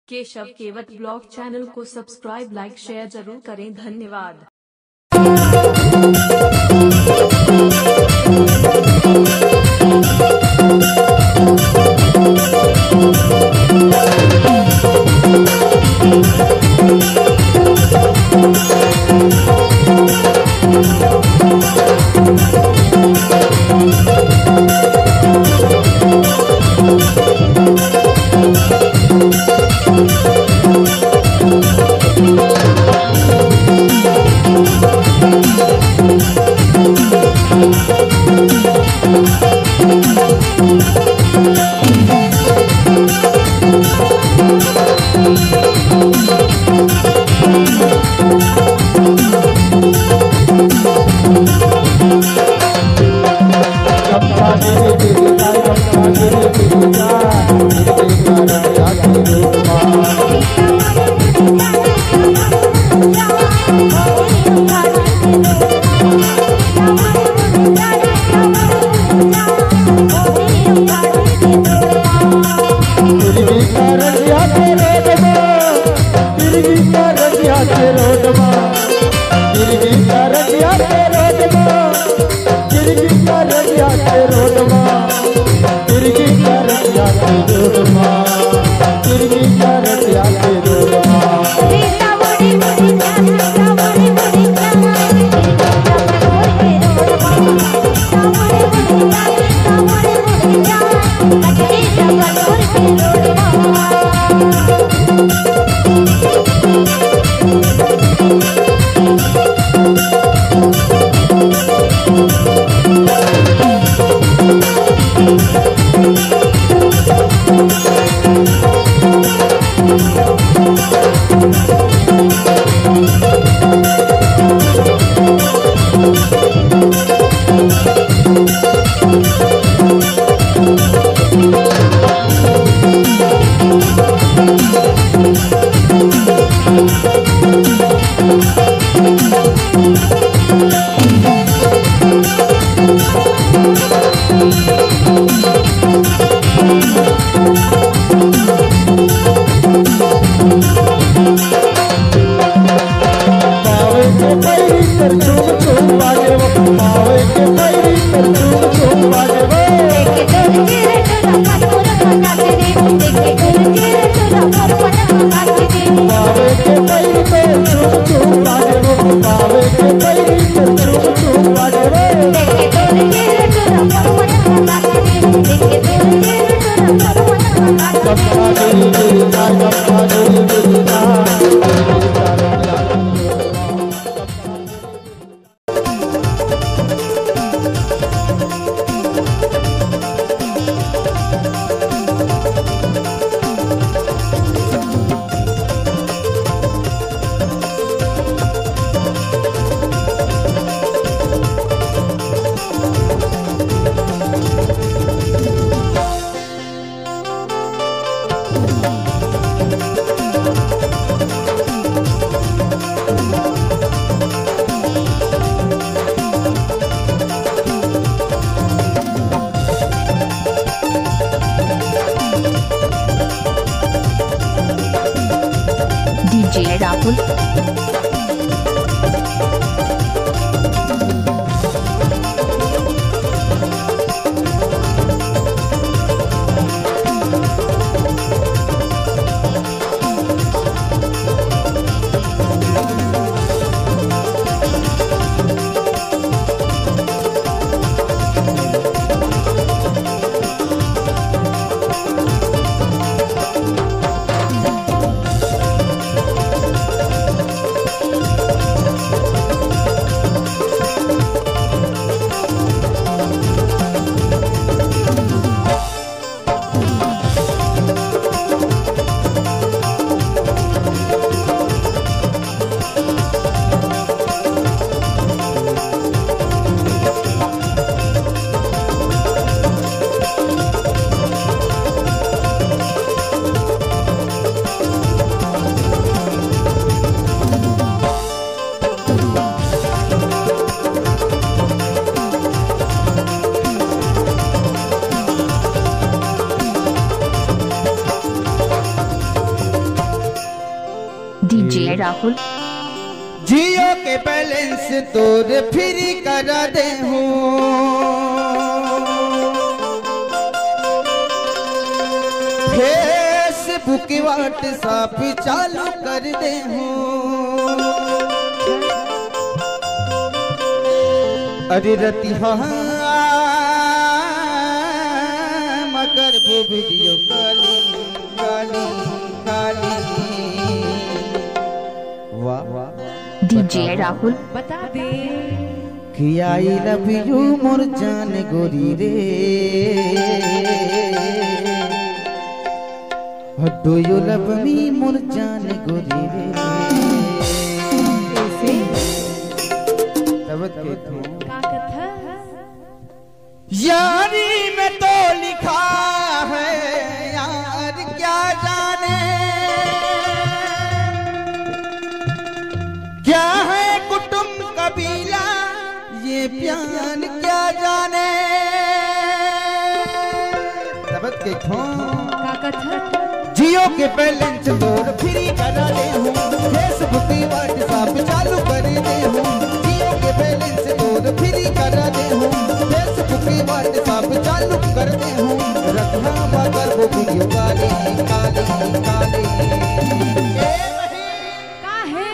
केशव केवट blog channel को subscribe, लाइक, share जरूर करें। धन्यवाद। DJ राहुल। डीजे राहुल। जियो के बैलेंस तोर फ्री करा दे हूँ, फेसबुक व्हाट्सएप चालू कर दे हूँ। अरे रतिहा मगर वो वीडियो काली काली काली। वाह डीजे राहुल। बता दे कि आई लव यू मोर जान गोरी रे, डू यू लव मी मोर जान गोरी रे। यारी में तो लिखा है यार क्या जाने, क्या है कुटुंब कबीला ये प्यार क्या जाने। जियो के बैलेंस तोड़ फ्री करा दे हूँ, फेसबुक व्हाट्सएप चालू कर दे हूँ। जियो के बैलेंस तोड़ फ्री करा दे हूँ, फेसबुक व्हाट्सएप चालू कर दे हूँ। रखना मगर वो वीडियो काले काले काले।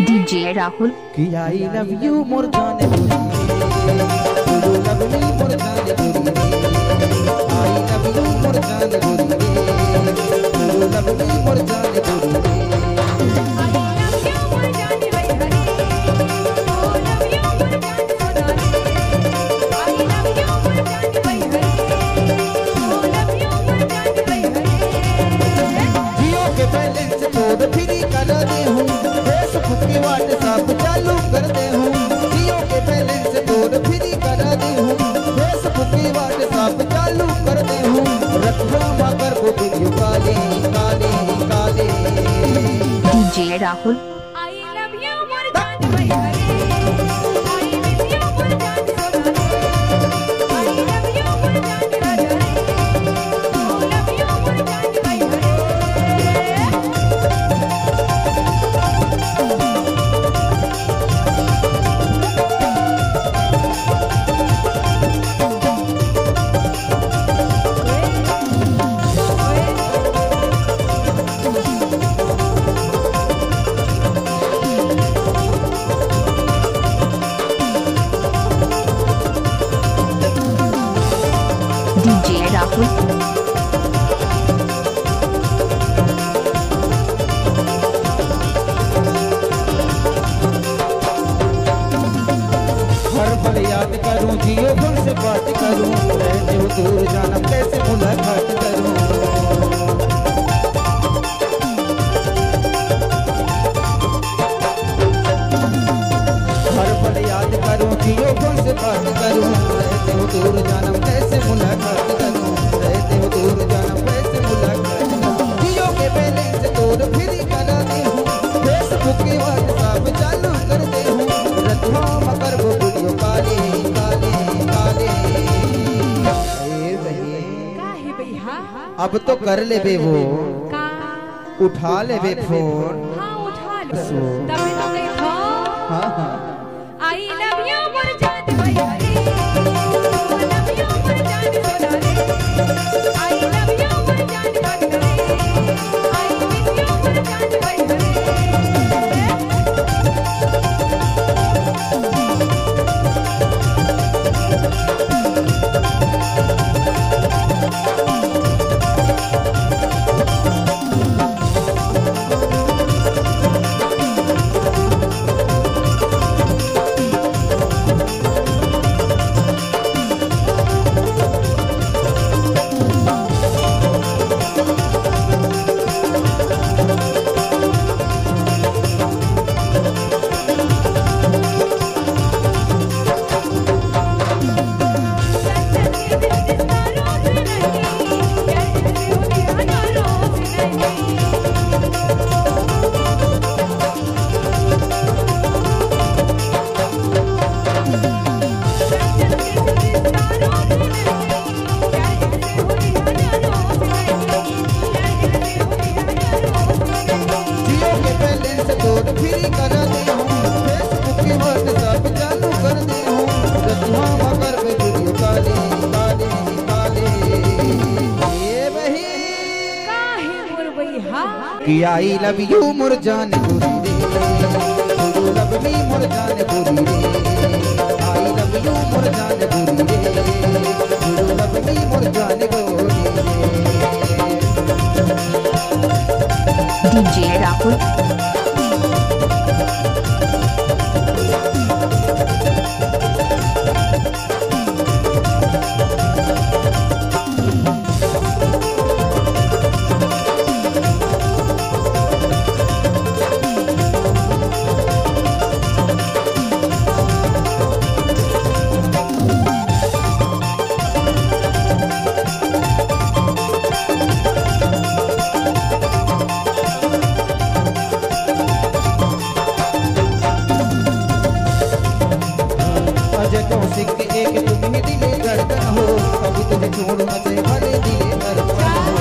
डीजे राहुल। कि आई लव यू मोर जान गोरी, तू लव मी मोर जान गोरी। आई लव यू मोर जान गोरी, तू लव मी मोर जान गोरी। जियो के बैलेंस तोड़ फ्री करा दे हूँ, फेसबुक व्हाट्सएप चालू कर दे हूँ। जियो के बैलेंस तोड़ फ्री करा दे हूँ, फेसबुक व्हाट्सएप चालू कर दे हूँ। रखना मगर वो वीडियो काले काले काले। DJ Rahul. I love you more जान भाई हरे, आई मिस यू मोर जान सोना रे, आई लव यू मोर जान राजा रे, ओ लव यू मोर जान भाई हरे। डीजे राहुल। हर पल याद करूं, जियो फोन से बात करूं, रहते हो दूर जाना कैसे मुलाकात करूं। हर पल याद करूं, जियो फोन से बात करूं, रहते हो दूर जाना कैसे मुलाकात करूं। रहते हो दूर जाना कैसे मुलाकात करूं। जियो के बैलेंस तोड़ फ्री करा दे हूं, फेसबुक व्हाट्सएप चालू कर दे हूं। रखना मगर वो वीडियो काले काले काले। काहे भैया अब तो कर ले बे वो, का उठा ले बे फोन। हाँ उठा लो तभी तो गई हाँ हाँ आई लव यू मोर जान भाई हरे, ओ लव यू मोर जान सोना रे, आई लव यू मोर जान राजा रे, आई मिस यू मोर जान भाई हरे। कि आई लव यू मोर जान गोरी रे, डू लव मी मोर जान गोरी रे, आई लव यू मोर जान गोरी रे, डू लव मी मोर जान गोरी रे। डीजे राहुल कौशिक एक तुम ही दिले धड़कन हो, कभी तुझे छोड़ न दे भले दिले धड़कन हो।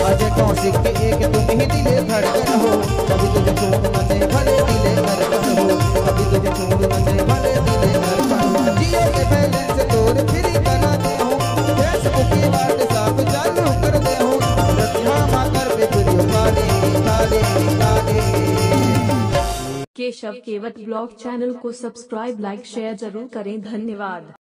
अजय कौशिक एक तुम ही दिले धड़कन हो, कभी तुझे छोड़ न दे भले दिले धड़कन हो, कभी तुझे छोड़ न दे भले दिले धड़कन हो। जियो के बैलेंस तोड़ फ्री बना दे हो, फेसबुक के व्हाट्सएप चालू कर दे हो, रतिया कर पे वीडियो काले केशव केवट ब्लॉग चैनल को सब्सक्राइब लाइक शेयर जरूर करें। धन्यवाद।